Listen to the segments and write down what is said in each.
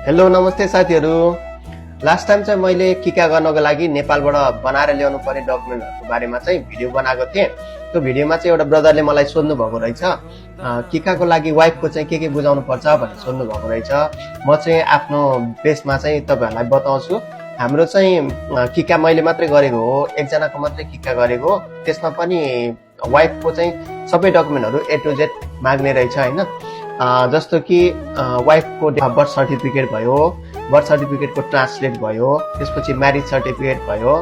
Hello नमस्ते साथीहरू। Last time चाहिँ मैले किका गर्नको लागि नेपालबाट बनाएर ल्याउनु पर्ने डकुमेन्टहरूको बारेमा चाहिँ भिडियो बनाएको थिएँ। त्यो भिडियोमा चाहिँ एउटा ब्रदरले मलाई सोध्नु भएको रहेछ, किकाको लागि वाइफको चाहिँ के बुझाउनु पर्छ भनेर सोध्नु भएको रहेछ। म चाहिँ आफ्नो बेसमा चाहिँ तपाईहरुलाई बताउँछु। हाम्रो चाहिँ किका मैले मात्रै गरेको हो, एकजनाको मात्रै किका गरेको हो। त्यसमा पनि वाइफको चाहिँ सबै डकुमेन्टहरू A to Z माग्ने रहेछ हैन। जस्तो कि वाइफको बर्थ सर्टिफिकेट भयो, बर्थ सर्टिफिकेटको ट्रान्सलेट भयो, त्यसपछि म्यारिज सर्टिफिकेट भयो,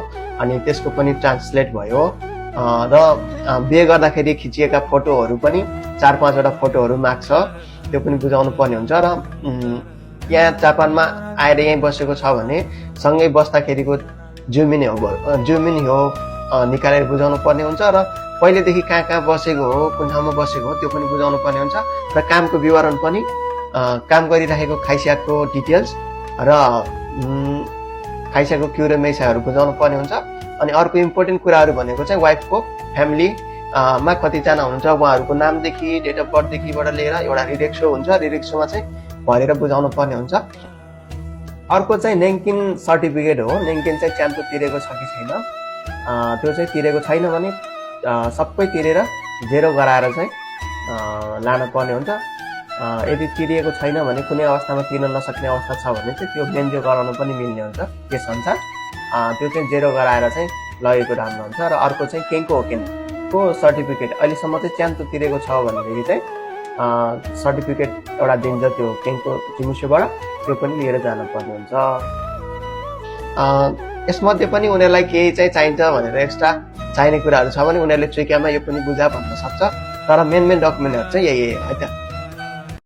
अनि त्यसको पनि ट्रान्सलेट भयो, र बिहे गर्दाखेरि खिचिएका फोटोहरू पनि 4-5 वटा फोटोहरू माग्छ, त्यो पनि बुझाउनु पर्ने हुन्छ। र यहाँ जापानमा आएर यहीँ बसेको छ भने सँगै बस्दाखेरिको जुमिनी हो निकालेर बुझाउनु पर्ने हुन्छ, र पहिलेदेखि कहाँ बसेको हो, कुन ठाउँमा बसेको हो त्यो पनि बुझाउनु पर्ने हुन्छ, र कामको विवरण पनि, काम गरिरहेको खाइसियाको डिटेल्स र खाइसियाको क्युरे मेसाहरू बुझाउनु पर्ने हुन्छ। अनि अर्को इम्पोर्टेन्ट कुराहरू भनेको चाहिँ वाइफको फ्यामिली मा कतिजना हुनुहुन्छ, उहाँहरूको नामदेखि डेट अफ बर्थदेखिबाट लिएर एउटा रिरेक्सो हुन्छ, रिरेक्सोमा चाहिँ भरेर बुझाउनु पर्ने हुन्छ। अर्को चाहिँ नेङ्किन सर्टिफिकेट हो। नेङ्किन चाहिँ च्याम्पो तिरेको छ कि छैन, त्यो चाहिँ तिरेको छैन भने सबै तिरेर जेरो गराएर चाहिँ लान पर्ने हुन्छ। यदि तिरिएको छैन भने कुनै अवस्थामा तिर्न नसक्ने अवस्था छ भने चाहिँ त्यो बेन्जो गराउनु पनि मिल्ने हुन्छ केस अनुसार, त्यो चाहिँ जेरो गराएर चाहिँ लगेको राम्रो हुन्छ। र अर्को चाहिँ केङ्को ओकेनको सर्टिफिकेट अहिलेसम्म चाहिँ च्याम्पो तिरेको छ भनेदेखि चाहिँ सर्टिफिकेट एउटा दिन्छ त्यो केङ्को जिमुसोबाट, त्यो पनि लिएर जानुपर्ने हुन्छ। यसमध्ये पनि उनीहरूलाई केही चाहिँ चाहिन्छ भनेर एक्स्ट्रा चाहिने कुराहरू छ भने उनीहरूले चुइकामा यो पनि बुझा भन्न सक्छ, तर मेन डकुमेन्टहरू चाहिँ यही है त।